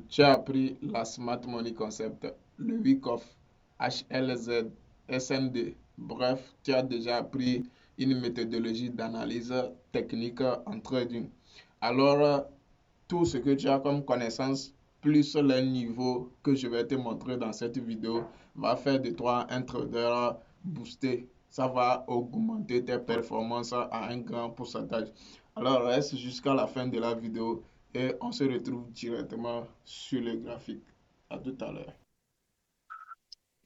Tu as appris la Smart Money Concept, le WICOF, HLZ, SND. Bref, tu as déjà appris une méthodologie d'analyse technique en trading. Alors, tout ce que tu as comme connaissance, plus les niveaux que je vais te montrer dans cette vidéo, va faire de toi un trader boosté. Ça va augmenter tes performances à un grand pourcentage. Alors, reste jusqu'à la fin de la vidéo et on se retrouve directement sur le graphique. À tout à l'heure.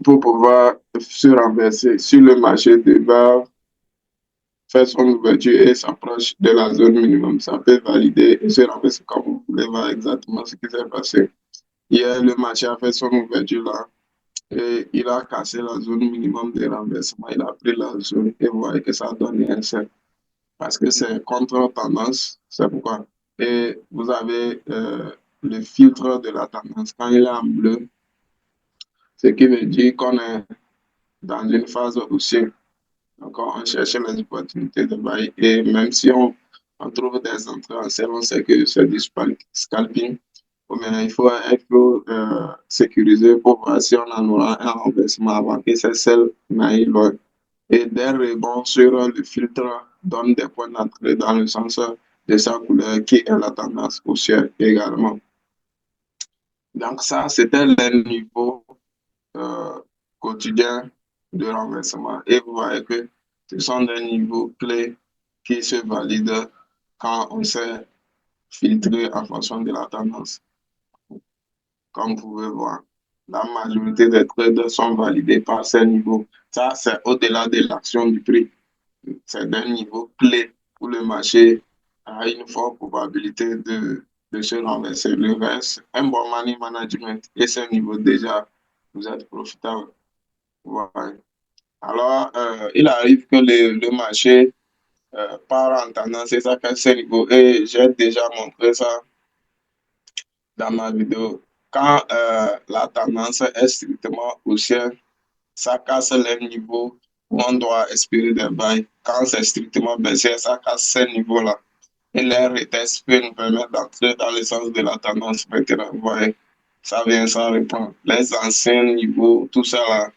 Pour pouvoir se renverser sur le marché de bas, faire son ouverture et s'approche de la zone minimum. Ça peut valider et se renverser comme vous pouvez voir exactement ce qui s'est passé. Hier, le marché a fait son ouverture là et il a cassé la zone minimum de renversement. Il a pris la zone et vous voyez que ça a donné un cercle parce que c'est contre-tendance. C'est pourquoi. Et vous avez le filtre de la tendance. Quand il est en bleu, ce qui veut dire qu'on est dans une phase haussière. Donc, on cherche les opportunités de buy et même si on trouve des entrées en sell, on sait que c'est du scalping. Mais il faut sécuriser pour voir si on en aura un renversement avant que ces sels n'aillent loin. Et des rebonds sur le filtre donnent des points d'entrée dans le sens de sa couleur qui est la tendance haussière également. Donc, ça, c'était le niveau euh, quotidien de renversement. Et vous voyez que ce sont des niveaux clés qui se valident quand on sait filtrer en fonction de la tendance. Comme vous pouvez voir, la majorité des trades sont validés par ces niveaux. Ça, c'est au-delà de l'action du prix. C'est des niveaux clés où le marché a une forte probabilité de se renverser. Le reste, un bon money management et ce niveau déjà, vous êtes profitable. Voilà. Alors, il arrive que le marché part en tendance et ça casse ses niveaux. Et j'ai déjà montré ça dans ma vidéo. Quand la tendance est strictement haussière, ça casse les niveaux où on doit espérer des bails. Quand c'est strictement baissière, ça casse ces niveaux-là. Et les retest peut nous permettre d'entrer dans le sens de la tendance maintenant. Vous voyez, ça vient, ça reprend. Les anciens niveaux, tout ça là,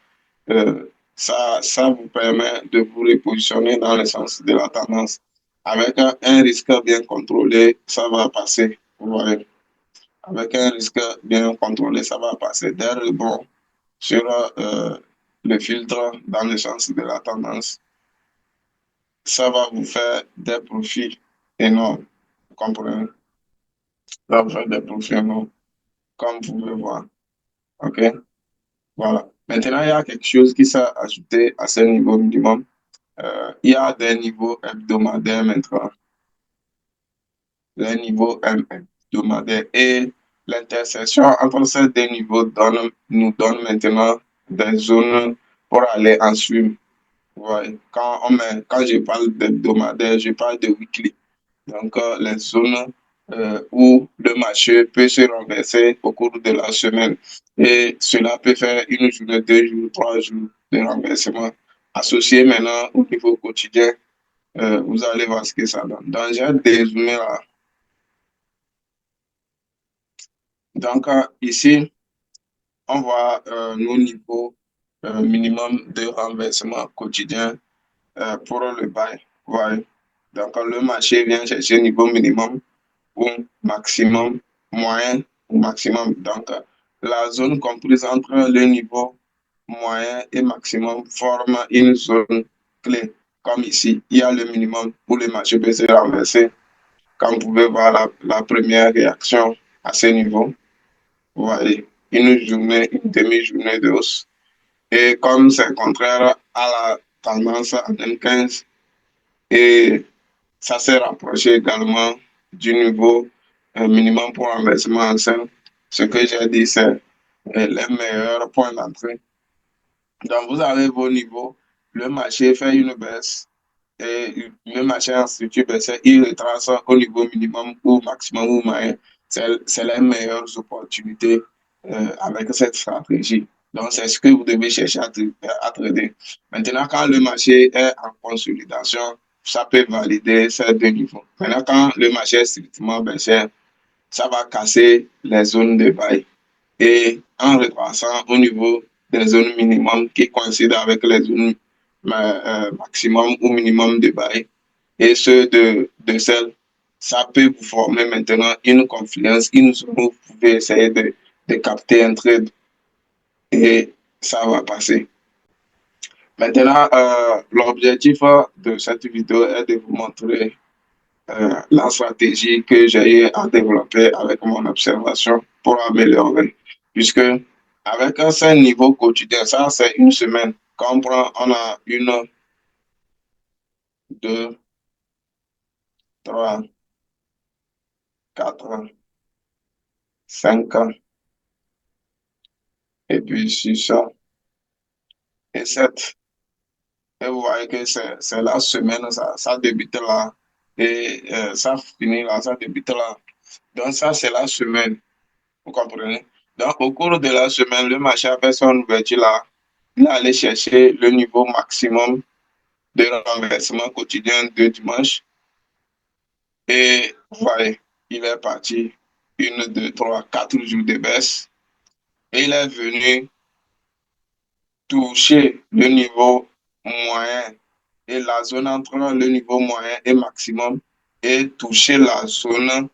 ça vous permet de vous repositionner dans le sens de la tendance. Avec un risque bien contrôlé, ça va passer. Vous voyez, avec un risque bien contrôlé, ça va passer. Des rebonds sur le filtre dans le sens de la tendance, ça va vous faire des profits énormes. Vous comprenez? Ça va vous faire des profits énormes, comme vous pouvez voir. OK? Voilà. Maintenant, il y a quelque chose qui s'est ajouté à ce niveau minimum. Il y a des niveaux hebdomadaires maintenant, les niveaux hebdomadaires et l'intersection entre ces deux niveaux nous donne maintenant des zones pour aller en swim. Ouais. Quand je parle d'hebdomadaire, je parle de weekly. Donc, les zones où le marché peut se renverser au cours de la semaine. Et cela peut faire une journée, 2 jours, 3 jours de renversement. Associé maintenant au niveau quotidien, vous allez voir ce que ça donne. Donc, j'ai dézoomé là. Donc, ici, on voit nos niveaux minimum de renversement quotidien pour le bail. Ouais. Donc, le marché vient chercher niveau minimum ou maximum, moyen ou maximum. Donc, la zone comprise entre le niveau moyen et maximum forme une zone clé. Comme ici, il y a le minimum où le marché peut se renverser. Comme vous pouvez voir la première réaction à ce niveau, vous voyez, une journée, une demi-journée de hausse. Et comme c'est contraire à la tendance en M15, et ça s'est rapproché également du niveau minimum pour investissement en sein. Ce que j'ai dit, c'est les meilleurs points d'entrée. Donc, vous avez vos niveaux. Le marché fait une baisse et le marché en structure baissière, il retrace au niveau minimum ou maximum ou moyen. C'est les meilleures opportunités avec cette stratégie. Donc, c'est ce que vous devez chercher à trader. Maintenant, quand le marché est en consolidation, ça peut valider ces deux niveaux. Maintenant, quand le marché est strictement baissier, ça va casser les zones de bail. Et en repassant au niveau des zones minimum qui coïncident avec les zones maximum ou minimum de bail et ceux de sel, ça peut vous former maintenant une confluence, une zone où vous pouvez essayer de capter un trade et ça va passer. Maintenant, l'objectif de cette vidéo est de vous montrer la stratégie que j'ai eu à développer avec mon observation pour améliorer. Puisque avec un seul niveau quotidien, ça c'est une semaine. Quand on prend, on a une, deux, trois, quatre, cinq, et puis six et sept. Et vous voyez que c'est la semaine, ça débute là. Et ça finit là, ça débute là. Donc ça, c'est la semaine. Vous comprenez? Donc au cours de la semaine, le marché a fait son ouverture là. Il est allé chercher le niveau maximum de renversement quotidien de dimanche. Et vous voyez, il est parti une, deux, trois, 4 jours de baisse. Et il est venu toucher le niveau moyen et la zone entre le niveau moyen et maximum et toucher la zone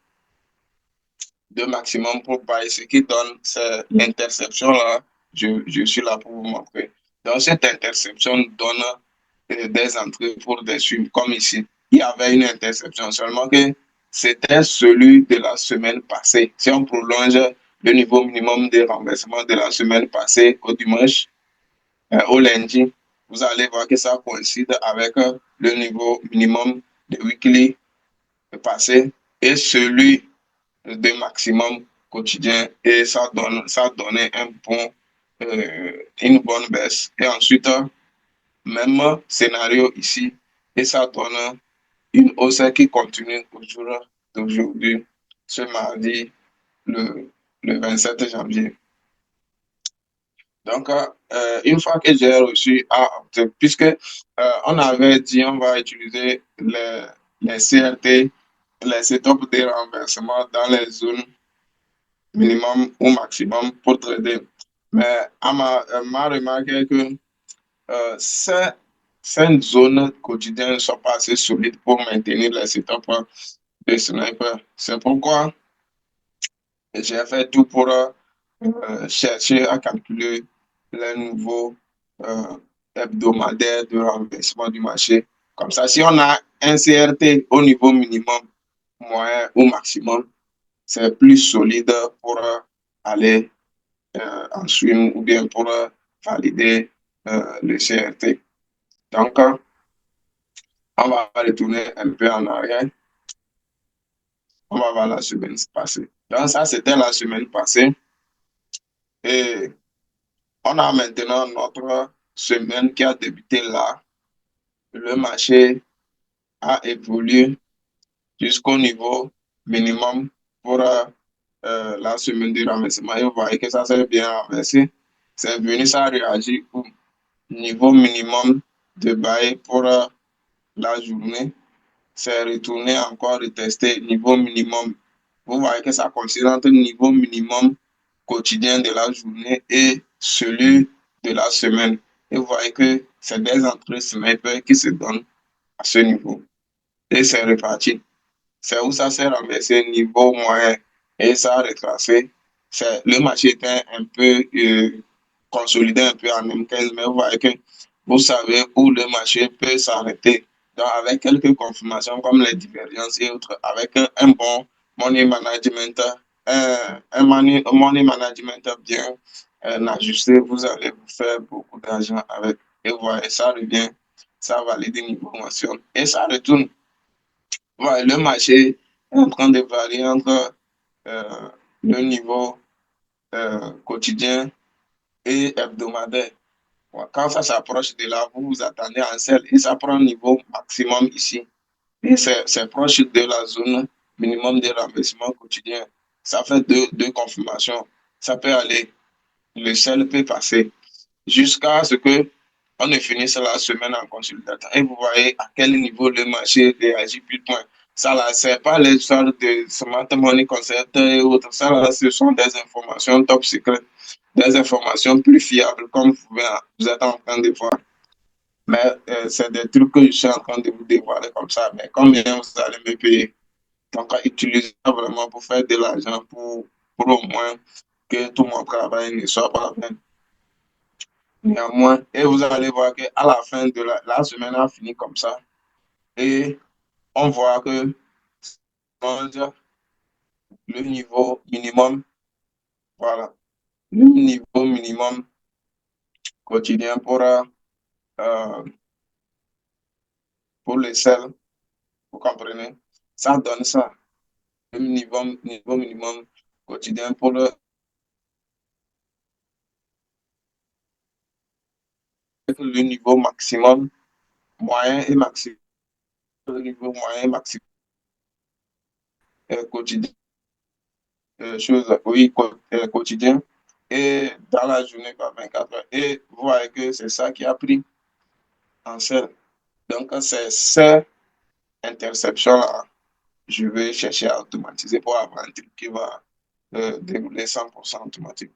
de maximum pour buy. Ce qui donne c'est l'interception là. Je suis là pour vous montrer. Donc cette interception donne des entrées pour des suivis comme ici. Il y avait une interception seulement que c'était celui de la semaine passée. Si on prolonge le niveau minimum de renversement de la semaine passée au dimanche, au lundi, vous allez voir que ça coïncide avec le niveau minimum de weekly passé et celui de maximum quotidien et ça donnait une bonne baisse. Et ensuite, même scénario ici et ça donne une hausse qui continue au jour d'aujourd'hui, ce mardi, le, le 27 janvier. Donc, une fois que j'ai reçu, puisque on avait dit on va utiliser les CRT, les setups de renversement dans les zones minimum ou maximum pour trader. Mais on m'a remarqué que ces zones quotidiennes ne sont pas assez solides pour maintenir les setups de sniper. C'est pourquoi j'ai fait tout pour chercher à calculer les nouveaux euh, hebdomadaires de renversement du marché. Comme ça, si on a un CRT au niveau minimum, moyen ou maximum, c'est plus solide pour aller en swing ou bien pour valider le CRT. Donc, on va retourner un peu en arrière. On va voir la semaine passée. Donc, ça, c'était la semaine passée. Et on a maintenant notre semaine qui a débuté là. Le marché a évolué jusqu'au niveau minimum pour la semaine de renversement. Et vous voyez que ça s'est bien renversé. C'est venu, ça a réagi au niveau minimum de bail pour la journée. C'est retourné encore retester niveau minimum. Vous voyez que ça coïncide entre le niveau minimum quotidien de la journée et celui de la semaine. Et vous voyez que c'est des entrées sniper qui se donnent à ce niveau. Et c'est reparti. C'est où ça s'est renversé niveau moyen et ça a retracé. Le marché était un peu consolidé un peu en M15, mais vous voyez que vous savez où le marché peut s'arrêter. Donc, avec quelques confirmations comme les divergences et autres, avec un bon money management, money management bien ajusté, vous allez vous faire beaucoup d'argent avec. Et vous voyez, ça revient, ça valide niveau mention et ça retourne. Ouais, le marché est en train de varier entre euh, le niveau quotidien et hebdomadaire. Ouais, quand ça s'approche de là, vous vous attendez en sel et ça prend un niveau maximum ici. Et c'est proche de la zone minimum de renversement quotidien. Ça fait deux confirmations. Ça peut aller, le sel peut passer jusqu'à ce que on ne finisse la semaine en consultation. Et vous voyez à quel niveau le marché réagit plus de point. Ça là, c'est pas les sortes de smart money concept et autres. Ça là, ce sont des informations top secret, des informations plus fiables, comme vous êtes en train de voir. Mais c'est des trucs que je suis en train de vous dévoiler comme ça. Mais combien vous allez me payer? Donc, utilisez ça vraiment pour faire de l'argent, pour au moins que tout mon travail ne soit pas vain. Néanmoins, et vous allez voir qu'à la fin de la semaine a fini comme ça. Et on voit que le niveau minimum, voilà, le niveau minimum quotidien euh, pour les sels, vous comprenez? Ça donne ça, le niveau minimum quotidien pour le niveau maximum, moyen et maximum, le niveau moyen et maximum quotidien, oui, quotidien, et dans la journée par 24 heures. Et vous voyez que c'est ça qui a pris en sel. Donc, c'est cette interception-là, je vais chercher à automatiser pour avoir un truc qui va dérouler 100% automatique.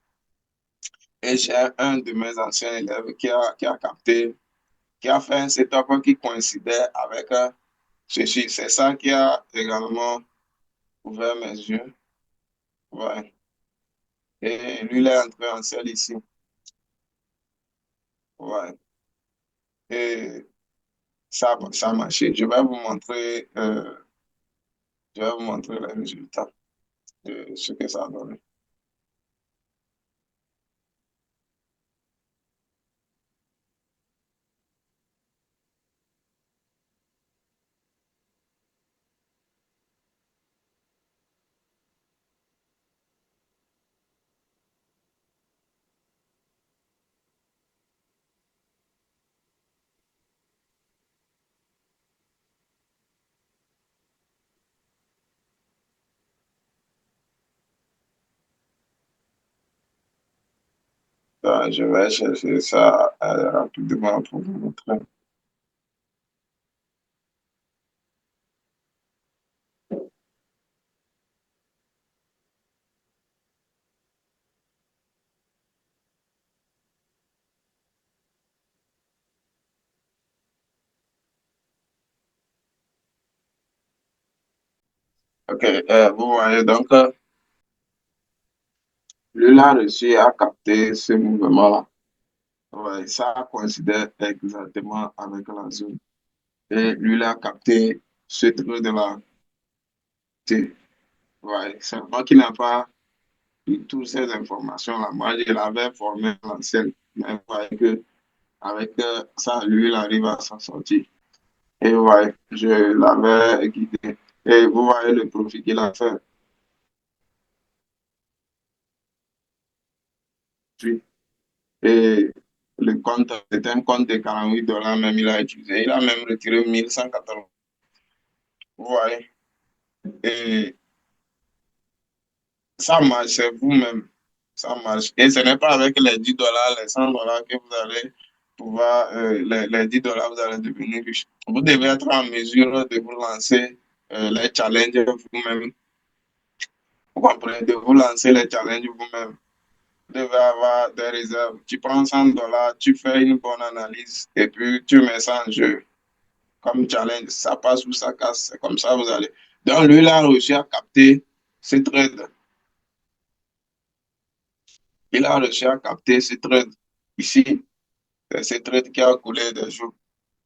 Et j'ai un de mes anciens élèves qui a capté, qui a fait un setup qui coïncidait avec ceci. C'est ça qui a également ouvert mes yeux. Ouais. Et lui, il est entré en selle ici. Ouais. Et ça a marché. Je vais vous montrer les résultats de ce que ça a donné. Je vais chercher ça rapidement pour vous montrer. OK, vous voyez donc, lui a réussi à capter ce mouvement-là. Ouais, ça coïncidait exactement avec la zone. Et lui, il a capté ce truc de la T. Ouais, c'est moi qui n'ai pas eu toutes ces informations-là. Moi, je l'avais formé à l'ancienne. Mais vous voyez que avec ça, lui, il arrive à s'en sortir. Et ouais, je l'avais guidé. Et vous voyez le profit qu'il a fait. Puis, et le compte, c'était un compte de 48 dollars, même il a utilisé. Il a même retiré 1180. Vous voyez? Et ça marche, c'est vous-même. Ça marche. Et ce n'est pas avec les 10 dollars, les 100 dollars que vous allez pouvoir, les 10 dollars, vous allez devenir riche. Vous devez être en mesure de vous lancer les challenges vous-même. Vous comprenez? De vous lancer les challenges vous-même. Vous devez avoir des réserves. Tu prends 100 dollars, tu fais une bonne analyse et puis tu mets ça en jeu comme challenge. Ça passe ou ça casse. C'est comme ça vous allez. Donc, lui, il a réussi à capter ces trades. Il a réussi à capter ces trades ici. C'est ces trades qui a coulé des jours.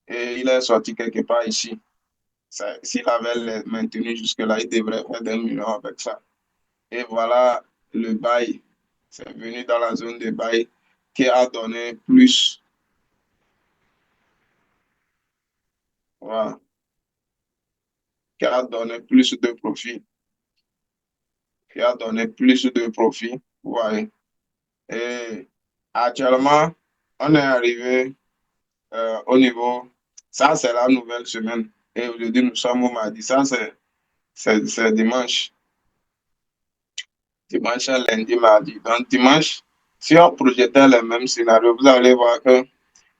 Et il est sorti quelque part ici. S'il avait les maintenu jusque-là, il devrait faire des millions avec ça. Et voilà le bail. C'est venu dans la zone de bail qui a donné plus. Voilà. Qui a donné plus de profit. Qui a donné plus de profit. Ouais. Et actuellement, on est arrivé au niveau. Ça, c'est la nouvelle semaine. Et aujourd'hui, nous sommes au mardi. Ça, c'est dimanche. Dimanche, lundi, mardi. Donc, dimanche, si on projetait les mêmes scénarios, vous allez voir qu'il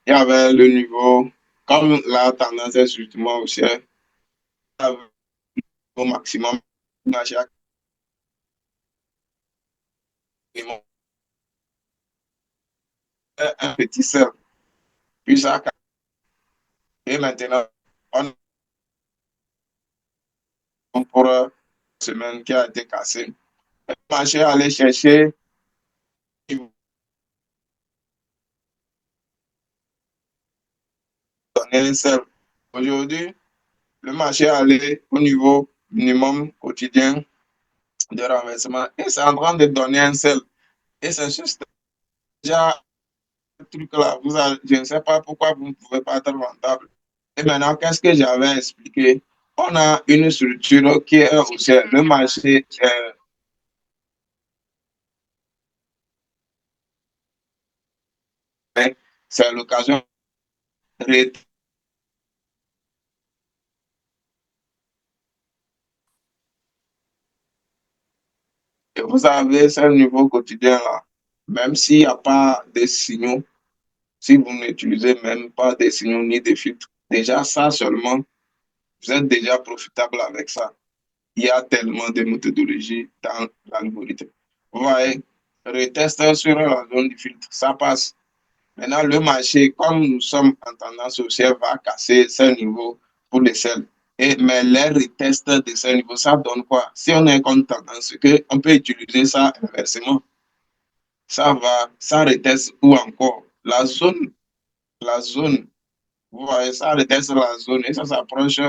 y avait le niveau, comme la tendance est justement haussière, au maximum, marché à un petit sel, puis ça, et maintenant, on pour une semaine qui a été cassée. Le marché allait chercher, il donnait un sel. Aujourd'hui, le marché allait au niveau minimum quotidien de renversement et c'est en train de donner un sel. Et c'est juste déjà un truc là. Je ne sais pas pourquoi vous ne pouvez pas être rentable. Et maintenant, qu'est-ce que j'avais expliqué? On a une structure qui est aussi le marché, c'est l'occasion de et vous avez ce niveau quotidien là, même s'il n'y a pas de signaux, si vous n'utilisez même pas des signaux ni des filtres, déjà ça seulement, vous êtes déjà profitable avec ça. Il y a tellement de méthodologies dans l'algorithme. Vous voyez, retest sur la zone du filtre, ça passe. Maintenant, le marché, comme nous sommes en tendance haussière, va casser ce niveau pour les sels. Mais les retests de ce niveau, ça donne quoi? Si on est comme tendance, on peut utiliser ça inversement. Ça va, ça reteste ou encore la zone, vous voyez, ça reteste la zone et ça s'approche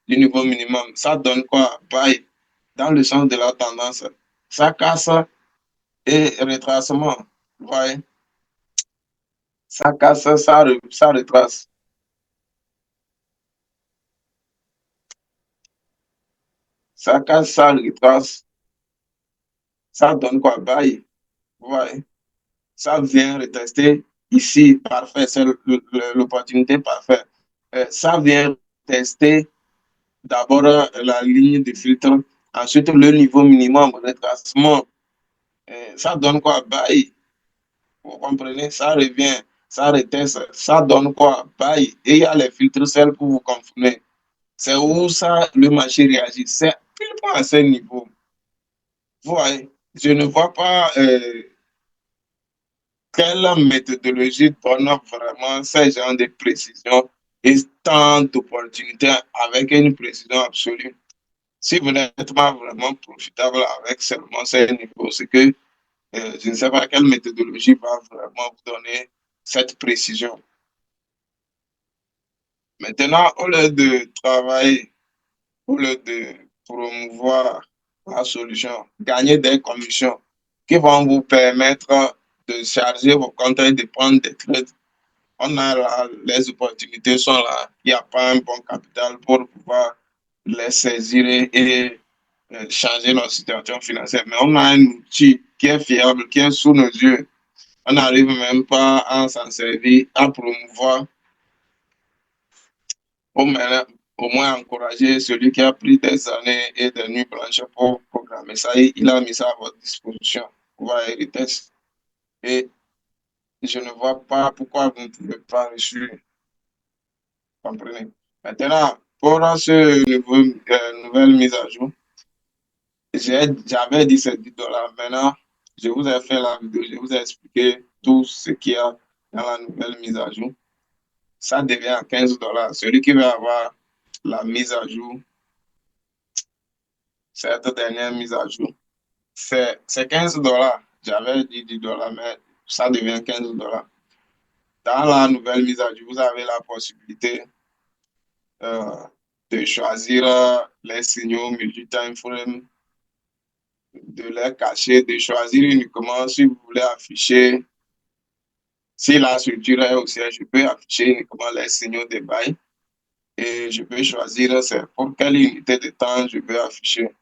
du niveau minimum. Ça donne quoi? Buy dans le sens de la tendance. Ça casse et retracement. Vous voyez, ça casse, ça retrace. Ça casse, ça retrace. Ça donne quoi? Buy. Vous voyez, ça vient retester ici. Parfait, c'est l'opportunité parfaite. Ça vient tester d'abord la ligne de filtre, ensuite le niveau minimum de retracement. Ça donne quoi? Bye. Vous comprenez? Ça revient, ça reteste, ça donne quoi? Bye. Et il y a les filtres seuls pour vous confirmer. C'est où ça, le marché réagit. C'est pile point à ce niveau. Vous voyez, je ne vois pas quelle méthodologie donne vraiment ce genre de précision et tant d'opportunités avec une précision absolue. Si vous n'êtes pas vraiment profitable avec seulement ces niveaux, c'est que je ne sais pas quelle méthodologie va vraiment vous donner cette précision. Maintenant, au lieu de travailler, au lieu de promouvoir la solution, gagner des commissions qui vont vous permettre de charger vos comptes et de prendre des trades. On a là, les opportunités sont là. Il n'y a pas un bon capital pour pouvoir les saisir et changer notre situation financière. Mais on a un outil qui est fiable, qui est sous nos yeux. On n'arrive même pas à s'en servir, à promouvoir, au moins encourager celui qui a pris des années et des nuits blanches pour programmer ça. Et il a mis ça à votre disposition. Vous voyez les tests. Et je ne vois pas pourquoi vous ne pouvez pas réussir. Comprenez? Maintenant, pour ce nouvelle mise à jour, j'avais dit c'est 10 dollars. Maintenant, je vous ai fait la vidéo, je vous ai expliqué tout ce qu'il y a dans la nouvelle mise à jour. Ça devient 15 dollars. Celui qui va avoir la mise à jour, cette dernière mise à jour, c'est 15 dollars. J'avais dit 10 dollars, mais ça devient 15 dollars. Dans la nouvelle mise à jour, vous avez la possibilité euh, de choisir les signaux multi-time frame, de les cacher, de choisir uniquement si vous voulez afficher. Si la structure est haussière, je peux afficher uniquement les signaux de bail et je peux choisir c'est pour quelle unité de temps je veux afficher.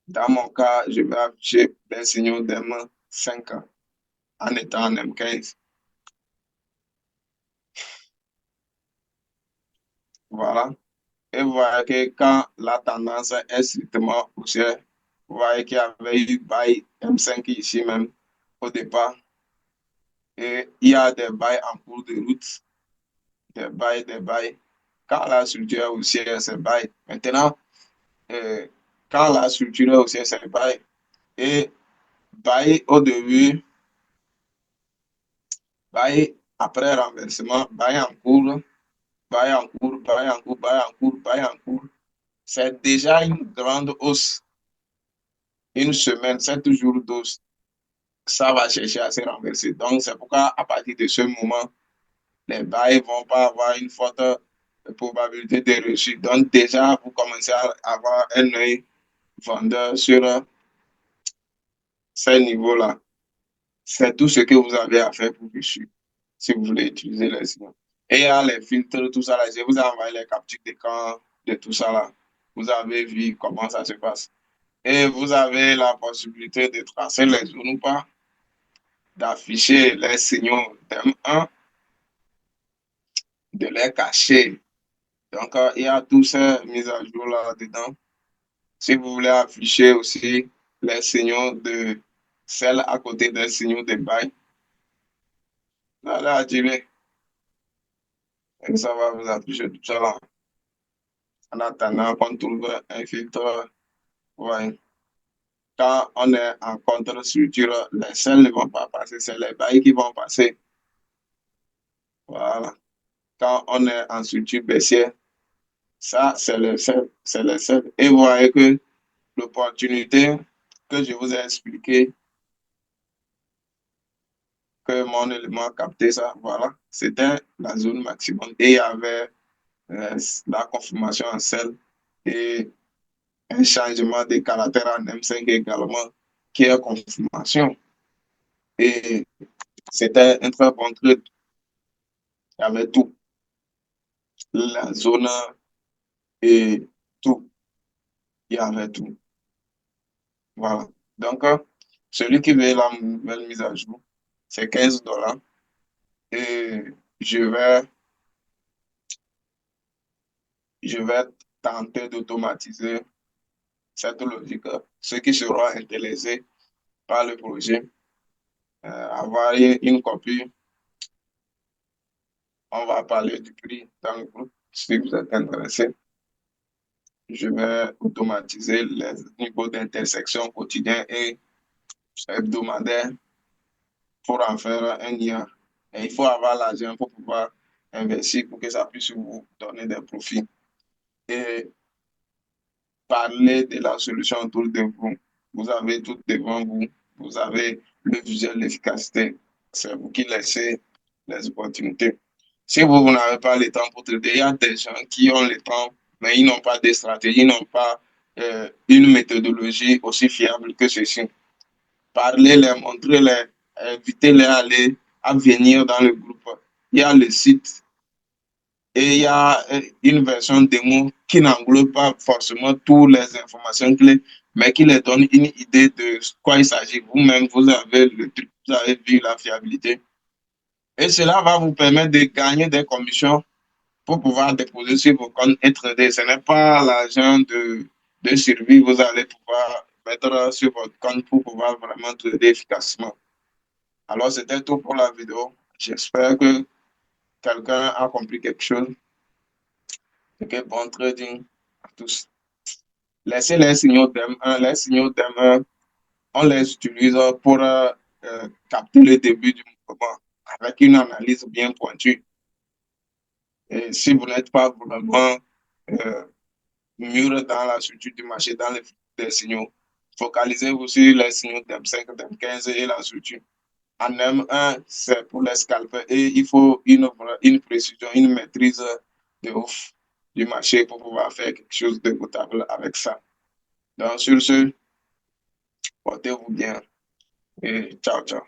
Dans mon cas, je vais afficher les signaux d'M5 en étant en M15. Voilà. Et vous voyez que quand la tendance est strictement haussière, vous voyez qu'il y avait eu bail M5 ici même au départ. Et il y a des bails en cours de route, des bails, des bails. Quand la structure est haussière, c'est buy. Maintenant, euh, quand la structure est haussière, c'est buy. Et buy au début, buy après renversement, buy en cours, buy en cours, buy en cours, buy en cours, buy en cours. C'est déjà une grande hausse. Une semaine, 7 jours d'hausse, ça va chercher à se renverser. Donc, c'est pourquoi, à partir de ce moment, les bails ne vont pas avoir une forte probabilité de réussite. Donc, déjà, vous commencez à avoir un œil vendeur sur ces niveaux-là. C'est tout ce que vous avez à faire pour réussir, si vous voulez utiliser les signaux. Et il y a les filtres, tout ça là. Je vous ai envoyé les captures d'écran de tout ça là. Vous avez vu comment ça se passe. Et vous avez la possibilité de tracer les zones ou pas, d'afficher les signaux d'M1, de les cacher. Donc, il y a toutes ces mises à jour là-dedans. Si vous voulez afficher aussi les signaux de celles à côté des signaux de bail, là, direct, et ça va vous afficher tout ça là. En attendant qu'on trouve un filtre, ouais. Quand on est en contre-structure, les selles ne vont pas passer, c'est les bails qui vont passer. Voilà. Quand on est en structure baissière, ça, c'est le seul, c'est le seul. Et vous voyez que l'opportunité que je vous ai expliqué, que mon élément a capté ça, voilà, c'était la zone maximum. Et il y avait la confirmation en sel et un changement de caractère en M5 également, qui est confirmation. Et c'était un très bon trade. Il y avait tout, la zone et tout. Il y avait tout. Voilà. Donc, celui qui veut la nouvelle mise à jour, c'est $15. Et je vais, je vais tenter d'automatiser cette logique. Ceux qui seront intéressés par le projet, avoir une copie, on va parler du prix dans le groupe. Si vous êtes intéressé, je vais automatiser les niveaux d'intersection quotidiens et hebdomadaires pour en faire un IA. Et il faut avoir l'argent pour pouvoir investir pour que ça puisse vous donner des profits. Et parler de la solution autour de vous. Vous avez tout devant vous. Vous avez le visuel, l'efficacité. C'est vous qui laissez les opportunités. Si vous n'avez pas le temps pour traiter, il y a des gens qui ont le temps, mais ils n'ont pas de stratégie, ils n'ont pas une méthodologie aussi fiable que ceci. Parlez-les, montrez-les, invitez-les à venir dans le groupe. Il y a le site et il y a une version démo qui n'englobe pas forcément toutes les informations clés, mais qui les donne une idée de quoi il s'agit. Vous-même, vous avez le truc, vous avez vu la fiabilité. Et cela va vous permettre de gagner des commissions pour pouvoir déposer sur vos comptes et trader. Ce n'est pas l'argent de survie que vous allez pouvoir mettre sur votre compte pour pouvoir vraiment trader efficacement. Alors, c'était tout pour la vidéo. J'espère que quelqu'un a compris quelque chose. Et que bon trading à tous. Laissez les signaux d'M1. Les signaux d'M1, on les utilise pour capter le début du mouvement avec une analyse bien pointue. Et si vous n'êtes pas vraiment euh, mûr dans la structure du marché, dans les signaux, focalisez-vous sur les signaux d'M5, d'M15 et la structure. En M1, c'est pour les scalpers et il faut une précision, une maîtrise de ouf du marché pour pouvoir faire quelque chose de potable avec ça. Donc, sur ce, portez-vous bien et ciao, ciao.